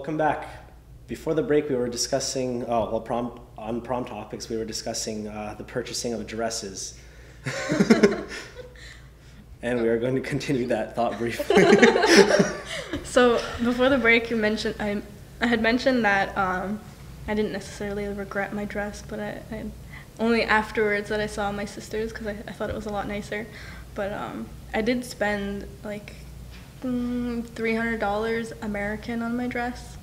welcome back. Before the break, we were discussing, on prom topics, we were discussing the purchasing of dresses. And we are going to continue that thought briefly. So before the break, you mentioned I had mentioned that I didn't necessarily regret my dress, but I only afterwards that I saw my sister's because I thought it was a lot nicer. But I did spend like $300 American on my dress,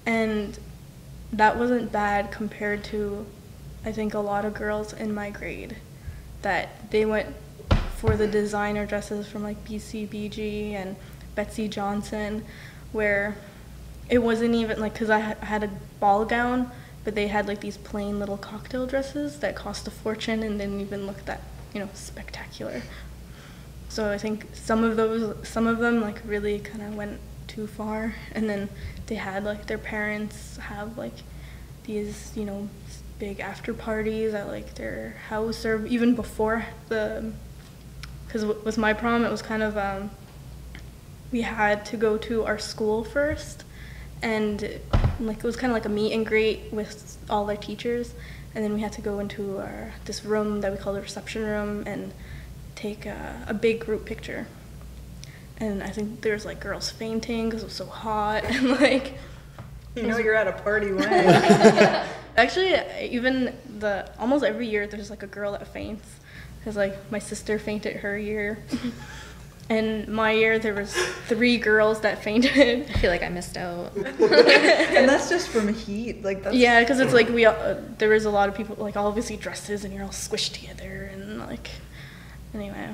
and that wasn't bad compared to, I think, a lot of girls in my grade that they went for the designer dresses from like BCBG and Betsy Johnson, where it wasn't even like, because I had a ball gown, but they had like these plain little cocktail dresses that cost a fortune and didn't even look that, spectacular. So I think some of them like really kind of went too far, and then they had like their parents have like these, big after parties at like their house, or even before because with my prom, it was kind of, we had to go to our school first, and like it was kind of like a meet and greet with all our teachers, and then we had to go into this room that we call the reception room and take a big group picture. And I think there's like girls fainting because it was so hot, and like you're at a party when actually even almost every year there's like a girl that faints, because like my sister fainted her year. And my year, there was 3 girls that fainted. I feel like I missed out. And that's just from heat. Yeah, because it's like there was a lot of people, like obviously dresses, and you're all squished together, and like, anyway.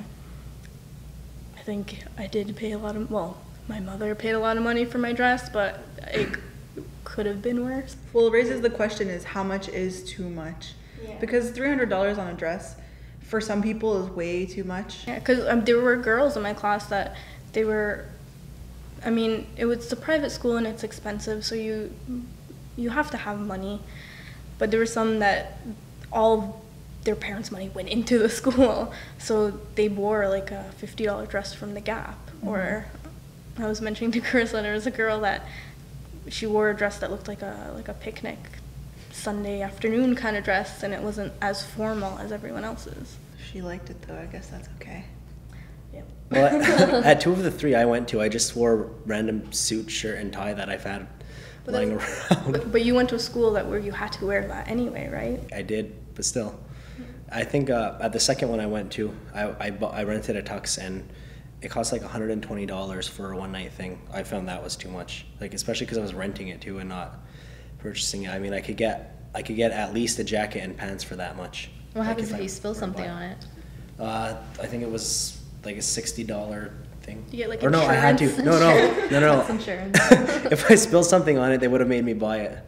I think I did pay my mother paid a lot of money for my dress, but it could have been worse. Well, it raises the question is, how much is too much? Yeah. Because $300 on a dress, for some people, is way too much. Yeah, because there were girls in my class that it was a private school and it's expensive, so you have to have money. But there were some that all their parents' money went into the school, so they wore like a $50 dress from the Gap. Mm-hmm. Or I was mentioning to Carissa, there was a girl that she wore a dress that looked like a picnic Sunday afternoon kind of dress, and it wasn't as formal as everyone else's. She liked it though, I guess that's okay. Yep. Well, at 2 of the 3 I went to, I just wore a random suit, shirt, and tie that I've had lying around. But you went to a school where you had to wear that anyway, right? I did, but still. I think at the second one I went to, I rented a tux, and it cost like $120 for a one-night thing. I found that was too much, like especially because I was renting it too and not purchasing it. I mean, I could get at least a jacket and pants for that much. What happens if you spill something on it? I think it was like a $60 thing. You get like insurance? No, I had to. No. That's insurance. If I spilled something on it, they would have made me buy it.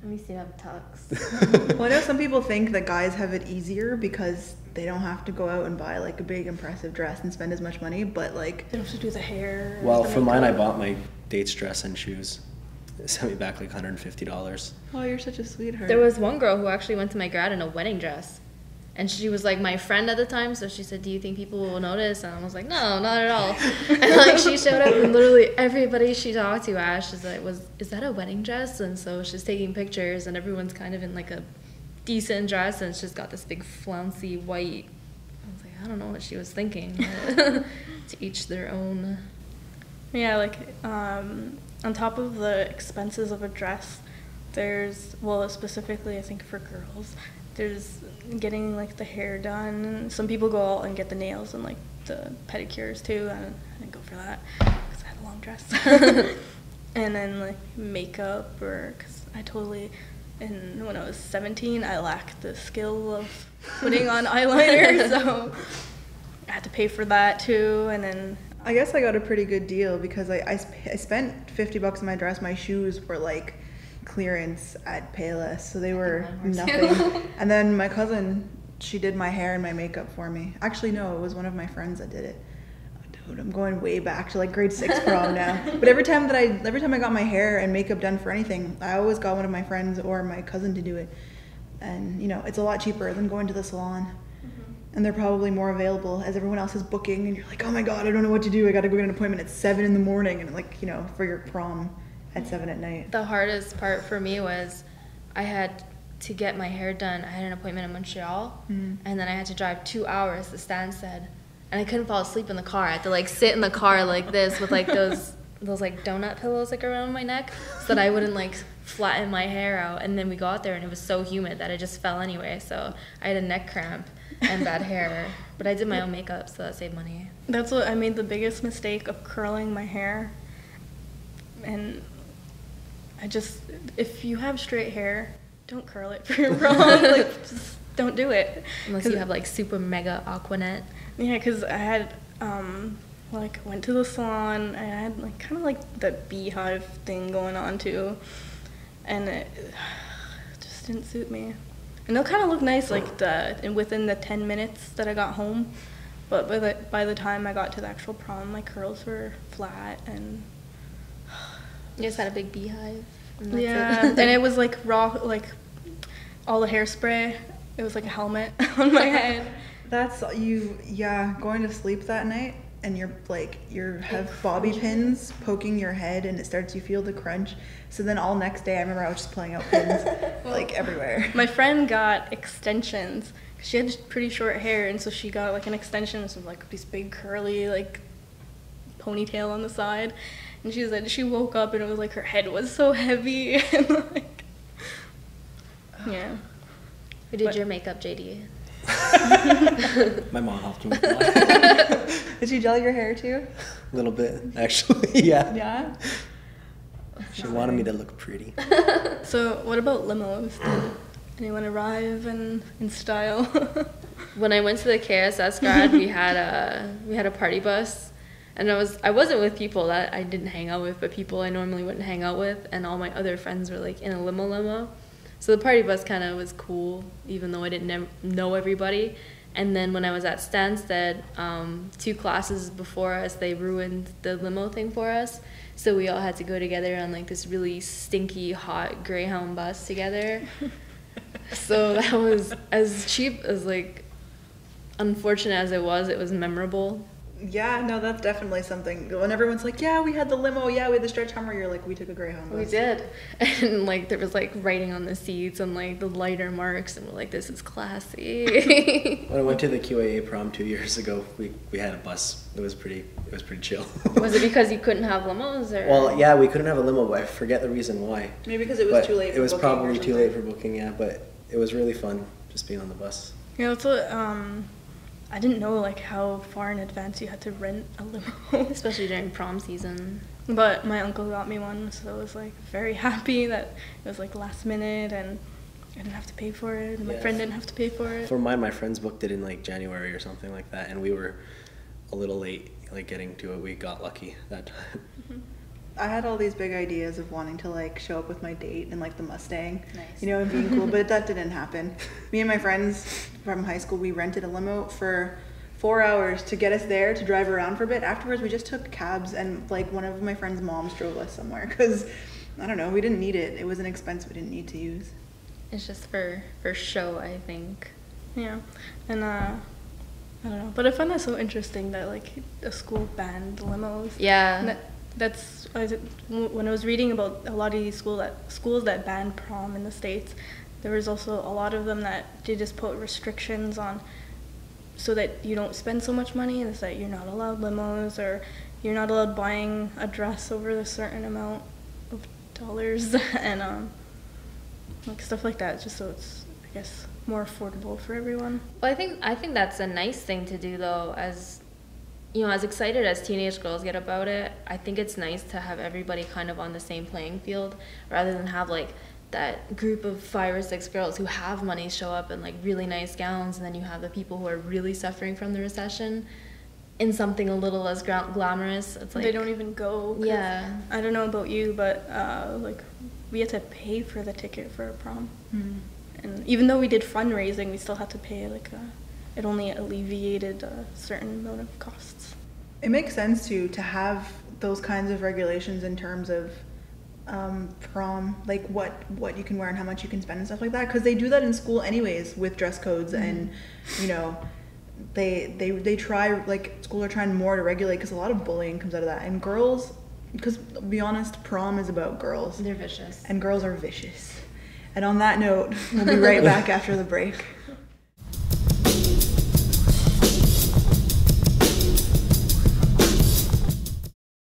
At least you have tux. Well, I know some people think that guys have it easier because they don't have to go out and buy like a big impressive dress and spend as much money, but like they don't have to do the hair. Well, for mine, I bought my date's dress and shoes. It sent me back like $150. Oh, you're such a sweetheart. There was one girl who actually went to my grad in a wedding dress, and she was like my friend at the time, so she said, "Do you think people will notice?" And I was like, "No, not at all." And like she showed up, and literally everybody she talked to asked, she's like, "Is that a wedding dress?" And so she's taking pictures, and everyone's kind of in like a decent dress, and she's got this big flouncy white. I was like, I don't know what she was thinking. To each their own. Yeah, like on top of the expenses of a dress, there's, specifically I think for girls, there's getting like the hair done. Some people go out and get the nails and like the pedicures too. I didn't go for that because I had a long dress. And then like makeup, because when I was 17, I lacked the skill of putting on eyeliner, so I had to pay for that too. And then I guess I got a pretty good deal because I spent $50 on my dress. My shoes were like clearance at Payless, so they were nothing. And then my cousin, she did my hair and my makeup for me. Actually, no, it was one of my friends that did it. Oh, dude, I'm going way back to like grade 6 prom now. But every time I got my hair and makeup done for anything, I always got one of my friends or my cousin to do it. And it's a lot cheaper than going to the salon. and they're probably more available as everyone else is booking, and you're like, oh my god, I don't know what to do. I got to go get an appointment at 7 in the morning, and like, you know, for your prom at 7 at night. The hardest part for me was I had to get my hair done. I had an appointment in Montreal, and then I had to drive 2 hours to Stansted, and I couldn't fall asleep in the car. I had to like sit in the car like this with like those like donut pillows like around my neck so that I wouldn't like flatten my hair out. And then we got there and it was so humid that I just fell anyway, so I had a neck cramp and bad hair, but I did my own makeup, so that saved money. That's what I made the biggest mistake of curling my hair. And I just, if you have straight hair, don't curl it for your prom. Like, just don't do it. Unless you have like super mega Aquanet. Yeah, because I had, like, went to the salon, and I had like kind of like that beehive thing going on too, and it just didn't suit me. And they'll kind of look nice like within the 10 minutes that I got home, but by the time I got to the actual prom, my curls were flat and. You just had a big beehive. And Yeah, and it was like raw, like all the hairspray. It was like a helmet on my head. That's you, yeah, going to sleep that night and you're like, you have bobby pins poking your head and you feel the crunch. So then all next day, I remember I was just pulling out pins like everywhere. My friend got extensions. She had pretty short hair, and so she got like an extension, so like this big curly like ponytail on the side. And she said she woke up and it was like her head was so heavy and like, yeah. Who did your makeup, JD? My mom helped me with that. Did she gel your hair too? A little bit, actually, yeah. Yeah? She wanted me to look pretty. So what about limos? Did anyone arrive in style? When I went to the KSS grad, we had a party bus, and I wasn't with people that I didn't hang out with, but people I normally wouldn't hang out with, and all my other friends were like in a limo. So the party bus kind of was cool, even though I didn't know everybody. And then when I was at Stansted, 2 classes before us, they ruined the limo thing for us. So we all had to go together on like this really stinky, hot Greyhound bus together. So that was as cheap as like, unfortunate as it was memorable. Yeah, no, that's definitely something. When everyone's like, yeah, we had the limo, yeah, we had the stretch Hummer, you're like, we took a Greyhound bus. We did. And like there was like writing on the seats and like the lighter marks, and we're like, this is classy. When I went to the QAA prom 2 years ago, we had a bus. It was pretty chill. Was it because you couldn't have limos, or? Well, yeah, we couldn't have a limo, but I forget the reason why. Maybe because it was too late for booking. It was probably too late for booking, yeah, but it was really fun just being on the bus. Yeah, that's what, I didn't know like how far in advance you had to rent a limo. Especially during prom season. But my uncle got me one, so I was like very happy that it was like last minute and I didn't have to pay for it, and my friend didn't have to pay for it. For mine, my friends booked it in like January or something like that, and we were a little late like getting to it. We got lucky that time. Mm-hmm. I had all these big ideas of wanting to like show up with my date in like the Mustang, Nice. you know, and being cool, but that didn't happen. Me and my friends from high school, we rented a limo for 4 hours to get us there to drive around for a bit. Afterwards, we just took cabs, and like one of my friend's moms drove us somewhere because I don't know, we didn't need it. It was an expense we didn't need to use. It's just for show, I think. Yeah, and I don't know, but I find that so interesting that like a school banned limos. Yeah. And that's when I was reading about a lot of these schools that banned prom in the States, there was also a lot of them that they just put restrictions on so that you don't spend so much money, and it's that you're not allowed limos, or you're not allowed buying a dress over a certain amount of dollars and like stuff like that, just so it's, I guess, more affordable for everyone. Well, I think that's a nice thing to do, though. As you know, as excited as teenage girls get about it, I think it's nice to have everybody kind of on the same playing field, rather than have like that group of 5 or 6 girls who have money show up in like really nice gowns, and then you have the people who are really suffering from the recession in something a little less glamorous. It's like they don't even go. Yeah. I don't know about you, but like we had to pay for the ticket for a prom. And even though we did fundraising, we still had to pay like it only alleviated a certain amount of costs. It makes sense to have those kinds of regulations in terms of prom, like what you can wear and how much you can spend and stuff like that, because they do that in school anyways with dress codes and, you know, they try, like, schools are trying more to regulate because a lot of bullying comes out of that. And girls, because to be honest, prom is about girls. They're vicious. And girls are vicious. And on that note, we'll be right back after the break.